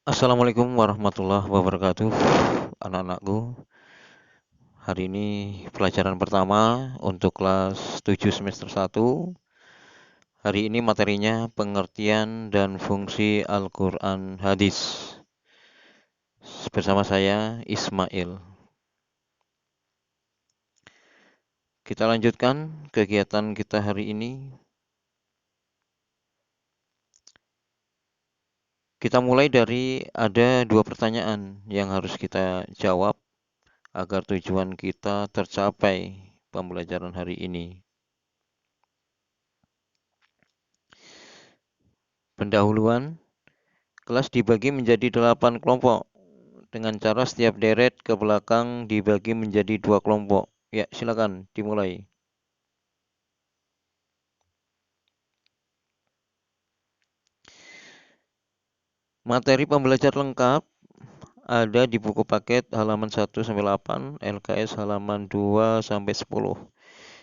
Assalamualaikum warahmatullahi wabarakatuh, anak-anakku. Hari ini pelajaran pertama untuk kelas 7 semester 1. Hari ini materinya pengertian dan fungsi Al-Quran Hadis. Bersama saya, Ismail. Kita lanjutkan kegiatan kita hari ini. Kita mulai dari ada 2 pertanyaan yang harus kita jawab agar tujuan kita tercapai pembelajaran hari ini. Pendahuluan, kelas dibagi menjadi 8 kelompok dengan cara setiap deret ke belakang dibagi menjadi 2 kelompok. Ya, silakan dimulai. Materi pembelajaran lengkap ada di buku paket halaman 1 sampai 8, LKS halaman 2 sampai 10.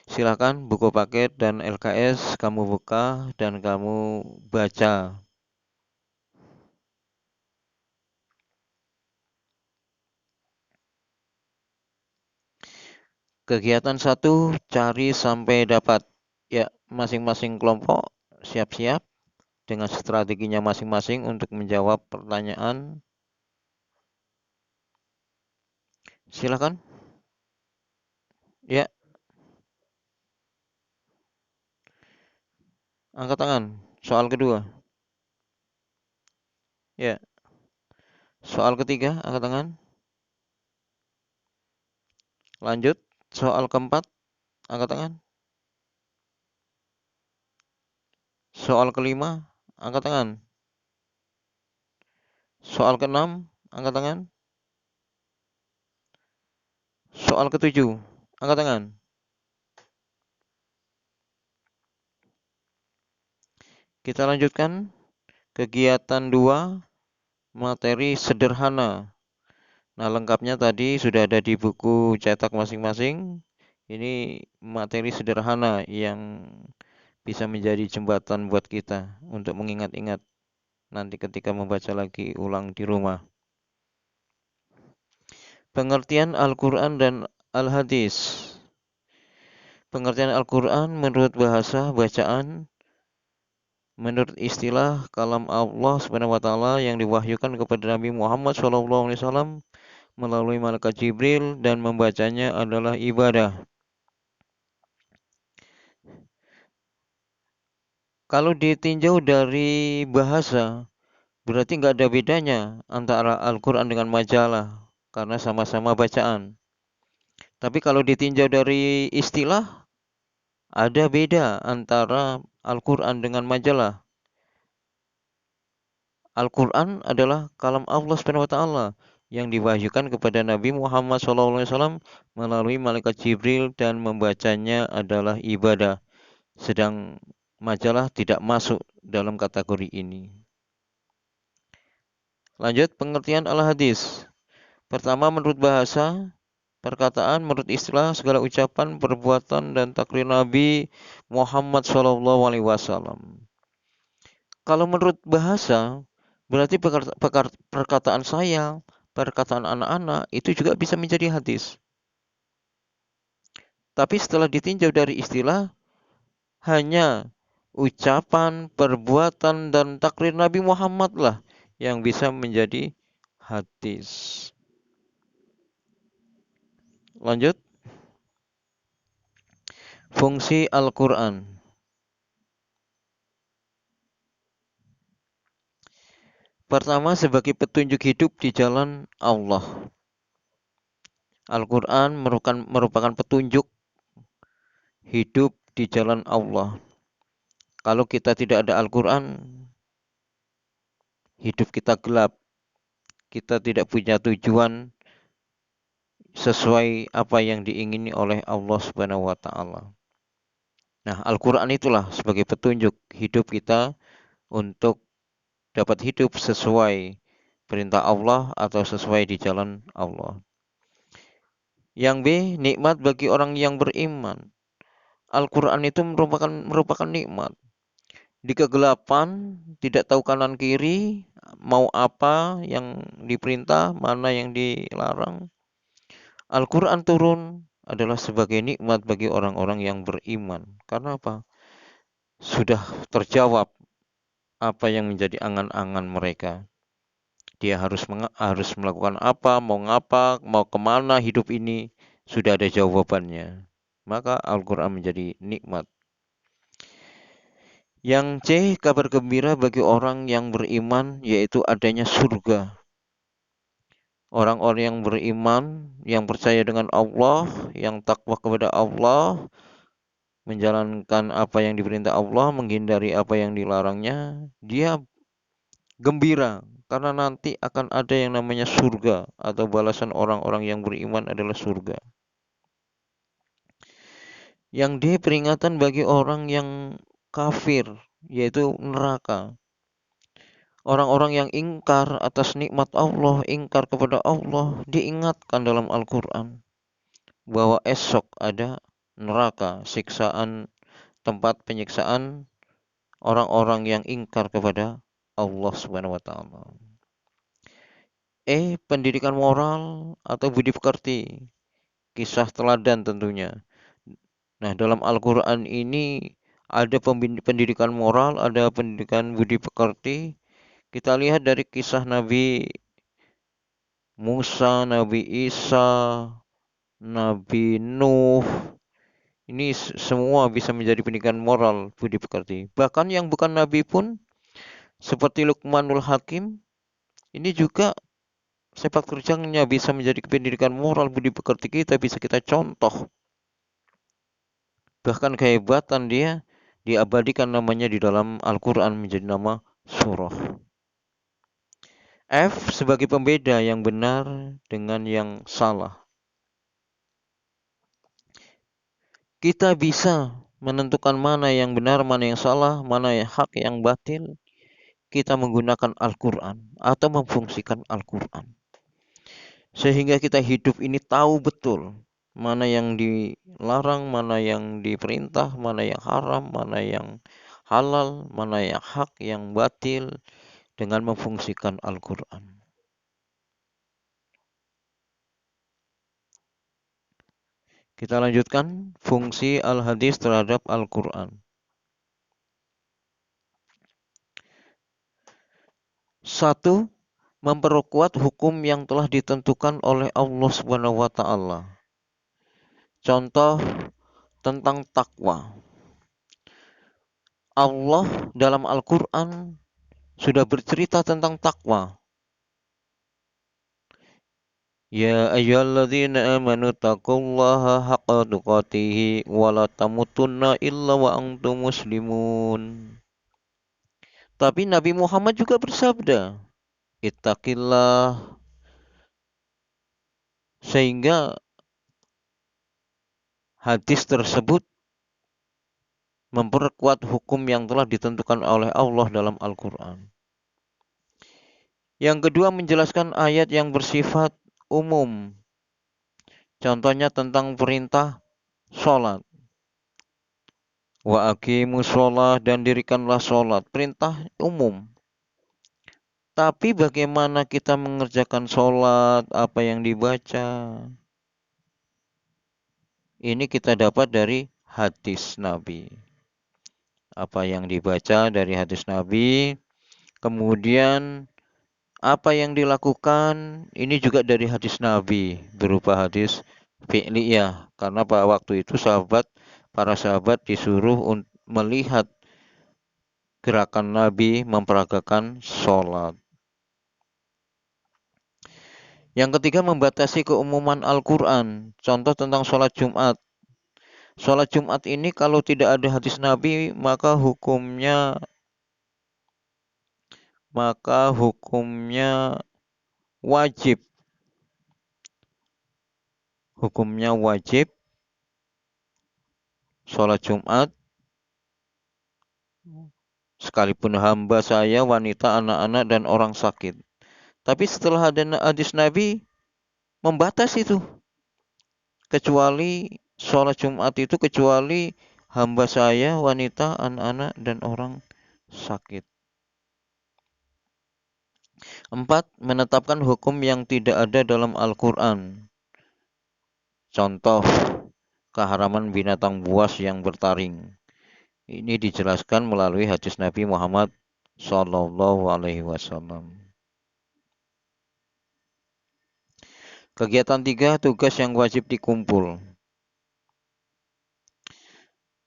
Silakan buku paket dan LKS kamu buka dan kamu baca. Kegiatan 1, cari sampai dapat. Ya, masing-masing kelompok siap-siap dengan strateginya masing-masing untuk menjawab pertanyaan. Silakan. Ya, angkat tangan. Soal kedua. Ya, soal ketiga, angkat tangan. Lanjut, soal keempat, angkat tangan. Soal kelima, angkat tangan. Soal keenam, angkat tangan. Soal ketujuh, angkat tangan. Kita lanjutkan kegiatan 2, materi sederhana. Nah, lengkapnya tadi sudah ada di buku cetak masing-masing. Ini materi sederhana yang bisa menjadi jembatan buat kita untuk mengingat-ingat nanti ketika membaca lagi ulang di rumah. Pengertian Al-Quran dan Al-Hadis. Pengertian Al-Quran menurut bahasa bacaan, menurut istilah kalam Allah Subhanahu wa taala yang diwahyukan kepada Nabi Muhammad SAW melalui malaikat Jibril dan membacanya adalah ibadah. Kalau ditinjau dari bahasa, berarti nggak ada bedanya antara Al-Quran dengan majalah karena sama-sama bacaan. Tapi kalau ditinjau dari istilah, ada beda antara Al-Quran dengan majalah. Al-Quran adalah kalam Allah Subhanahu wa taala yang diwahyukan kepada Nabi Muhammad SAW melalui malaikat Jibril dan membacanya adalah ibadah. Sedang majalah tidak masuk dalam kategori ini. Lanjut, pengertian al-hadis. Pertama, menurut bahasa, perkataan, menurut istilah, segala ucapan, perbuatan, dan takrir Nabi Muhammad SAW. Kalau menurut bahasa, berarti perkataan saya, perkataan anak-anak, itu juga bisa menjadi hadis. Tapi setelah ditinjau dari istilah, hanya ucapan, perbuatan, dan takrir Nabi Muhammad lah yang bisa menjadi hadis. Lanjut. Fungsi Al-Quran. Pertama, sebagai petunjuk hidup di jalan Allah. Al-Quran merupakan petunjuk hidup di jalan Allah. Kalau kita tidak ada Al-Quran, hidup kita gelap. Kita tidak punya tujuan sesuai apa yang diingini oleh Allah Subhanahu wa taala. Nah, Al-Quran itulah sebagai petunjuk hidup kita untuk dapat hidup sesuai perintah Allah atau sesuai di jalan Allah. Yang B, nikmat bagi orang yang beriman. Al-Quran itu merupakan nikmat. Di kegelapan, tidak tahu kanan kiri, mau apa yang diperintah, mana yang dilarang. Al-Quran turun adalah sebagai nikmat bagi orang-orang yang beriman. Karena apa? Sudah terjawab apa yang menjadi angan-angan mereka. Dia harus melakukan apa, mau ngapa, mau kemana hidup ini, sudah ada jawabannya. Maka Al-Quran menjadi nikmat. Yang C, kabar gembira bagi orang yang beriman, yaitu adanya surga. Orang-orang yang beriman, yang percaya dengan Allah, yang takwa kepada Allah, menjalankan apa yang diperintah Allah, menghindari apa yang dilarangnya, dia gembira karena nanti akan ada yang namanya surga atau balasan orang-orang yang beriman adalah surga. Yang D, peringatan bagi orang yang kafir, yaitu neraka. Orang-orang yang ingkar atas nikmat Allah, ingkar kepada Allah, diingatkan dalam Al-Quran bahwa esok ada neraka, siksaan, tempat penyiksaan orang-orang yang ingkar kepada Allah Subhanahu wa taala. Pendidikan moral atau budi pekerti, kisah teladan tentunya. Nah, dalam Al-Qur'an ini ada pendidikan moral, ada pendidikan budi pekerti. Kita lihat dari kisah Nabi Musa, Nabi Isa, Nabi Nuh. Ini semua bisa menjadi pendidikan moral budi pekerti. Bahkan yang bukan nabi pun seperti Luqmanul Hakim, ini juga sepak terjangnya bisa menjadi pendidikan moral budi pekerti kita, bisa kita contoh. Bahkan kehebatan dia diabadikan namanya di dalam Al-Quran menjadi nama surah. F sebagai pembeda yang benar dengan yang salah. Kita bisa menentukan mana yang benar, mana yang salah, mana yang hak, yang batil. Kita menggunakan Al-Quran atau memfungsikan Al-Quran. Sehingga kita hidup ini tahu betul mana yang dilarang, mana yang diperintah, mana yang haram, mana yang halal, mana yang hak, yang batil dengan memfungsikan Al-Quran. Kita lanjutkan fungsi Al-Hadis terhadap Al-Quran. 1. Memperkuat hukum yang telah ditentukan oleh Allah Subhanahu wa taala. Contoh tentang takwa. Allah dalam Al-Quran sudah bercerita tentang takwa. Ya ayyuhalladzina amanu taqullaha haqqa tuqatih wa la tamutunna illa wa antum muslimun. Tapi Nabi Muhammad juga bersabda, ittaqillah, sehingga hadis tersebut memperkuat hukum yang telah ditentukan oleh Allah dalam Al-Quran. Yang kedua, menjelaskan ayat yang bersifat umum. Contohnya tentang perintah sholat. Wa aqimus sholat, dan dirikanlah sholat. Perintah umum. Tapi bagaimana kita mengerjakan sholat, apa yang dibaca, ini kita dapat dari hadis Nabi. Apa yang dibaca dari hadis Nabi, kemudian apa yang dilakukan, ini juga dari hadis Nabi, berupa hadis fi'liyah. Karena pada waktu itu para sahabat disuruh melihat gerakan Nabi memperagakan sholat. Yang ketiga, membatasi keumuman Al-Quran. Contoh tentang sholat Jumat. Sholat Jumat ini kalau tidak ada hadis Nabi, maka hukumnya wajib. Hukumnya wajib sholat Jumat. Sekalipun hamba saya, wanita, anak-anak, dan orang sakit. Tapi setelah ada hadis Nabi, membatasi itu. Kecuali sholat Jumat itu, kecuali hamba saya, wanita, anak-anak, dan orang sakit. 4. Menetapkan hukum yang tidak ada dalam Al-Quran. Contoh, keharaman binatang buas yang bertaring. Ini dijelaskan melalui hadis Nabi Muhammad Sallallahu Alaihi Wasallam. Kegiatan 3, tugas yang wajib dikumpul.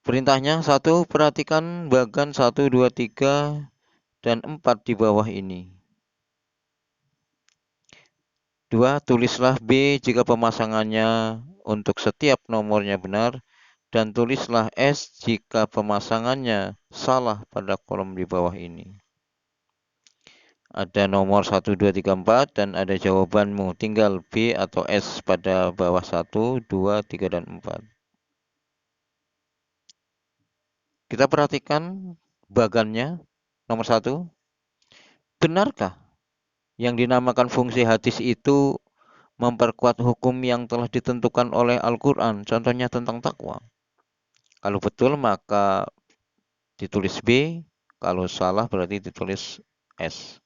Perintahnya 1. Perhatikan bagan 1, 2, 3, dan 4 di bawah ini. 2. Tulislah B jika pemasangannya untuk setiap nomornya benar, dan tulislah S jika pemasangannya salah pada kolom di bawah ini. Ada nomor 1, 2, 3, 4 dan ada jawabanmu. Tinggal B atau S pada bawah 1, 2, 3, dan 4. Kita perhatikan bagannya. Nomor 1. Benarkah yang dinamakan fungsi hadis itu memperkuat hukum yang telah ditentukan oleh Al-Quran? Contohnya tentang takwa. Kalau betul maka ditulis B. Kalau salah berarti ditulis S.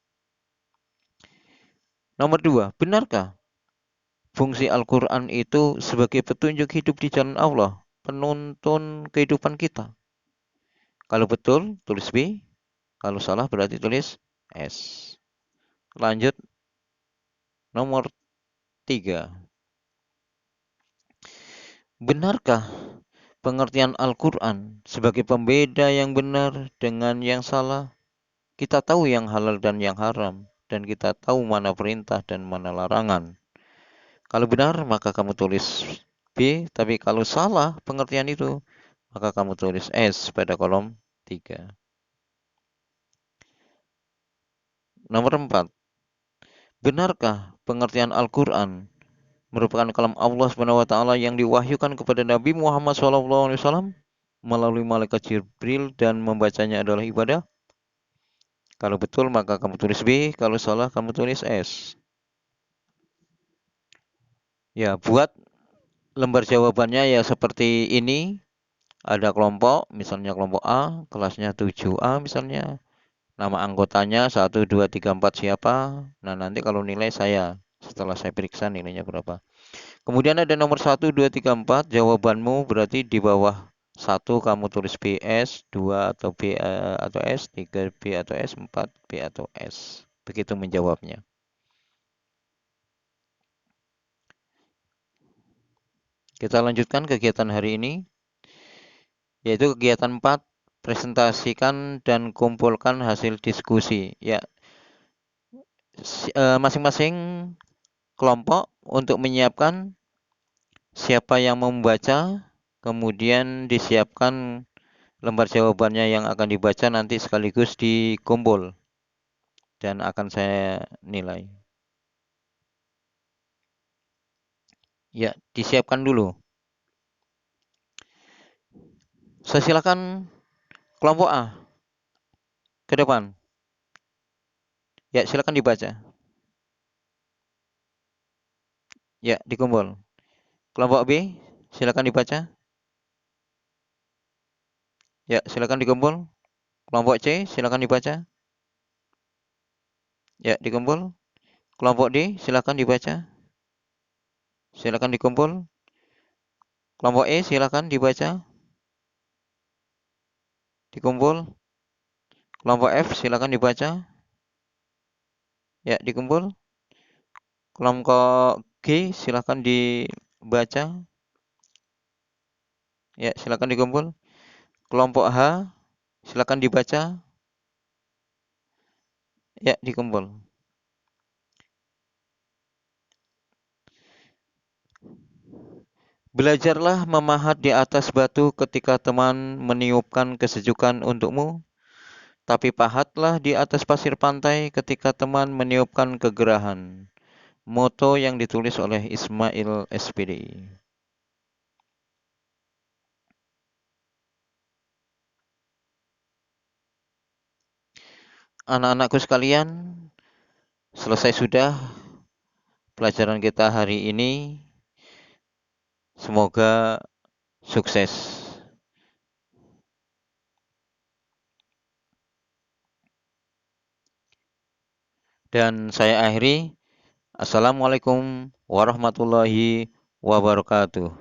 Nomor 2. Benarkah fungsi Al-Quran itu sebagai petunjuk hidup di jalan Allah, penuntun kehidupan kita? Kalau betul, tulis B. Kalau salah, berarti tulis S. Lanjut, nomor 3. Benarkah pengertian Al-Quran sebagai pembeda yang benar dengan yang salah? Kita tahu yang halal dan yang haram, dan kita tahu mana perintah dan mana larangan. Kalau benar, maka kamu tulis B, tapi kalau salah pengertian itu, maka kamu tulis S pada kolom 3. Nomor 4. Benarkah pengertian Al-Quran merupakan kalam Allah SWT yang diwahyukan kepada Nabi Muhammad SAW melalui malaikat Jibril dan membacanya adalah ibadah? Kalau betul maka kamu tulis B, kalau salah kamu tulis S. Ya, buat lembar jawabannya ya seperti ini. Ada kelompok, misalnya kelompok A, kelasnya 7A misalnya. Nama anggotanya 1, 2, 3, 4 siapa. Nah, nanti kalau nilai saya, setelah saya periksa nilainya berapa. Kemudian ada nomor 1, 2, 3, 4. Jawabanmu berarti di bawah 1 kamu tulis BS, 2 atau B atau S, 3 B atau S, 4 B atau S. Begitu menjawabnya. Kita lanjutkan kegiatan hari ini, yaitu kegiatan 4, presentasikan dan kumpulkan hasil diskusi. Ya, masing-masing kelompok untuk menyiapkan siapa yang membaca, kemudian disiapkan lembar jawabannya yang akan dibaca nanti sekaligus dikumpul dan akan saya nilai. Ya, disiapkan dulu. Saya silakan kelompok A ke depan. Ya, silakan dibaca. Ya, dikumpul. Kelompok B, silakan dibaca. Ya, silakan dikumpul. Kelompok C, silakan dibaca. Ya, dikumpul. Kelompok D, silakan dibaca. Silakan dikumpul. Kelompok E, silakan dibaca. Dikumpul. Kelompok F, silakan dibaca. Ya, dikumpul. Kelompok G, silakan dibaca. Ya, silakan dikumpul. Kelompok H, silakan dibaca. Ya, dikumpul. Belajarlah memahat di atas batu ketika teman meniupkan kesejukan untukmu, tapi pahatlah di atas pasir pantai ketika teman meniupkan kegerahan. Moto yang ditulis oleh Ismail SPD. Anak-anakku sekalian, selesai sudah pelajaran kita hari ini. Semoga sukses. Dan saya akhiri, Assalamualaikum warahmatullahi wabarakatuh.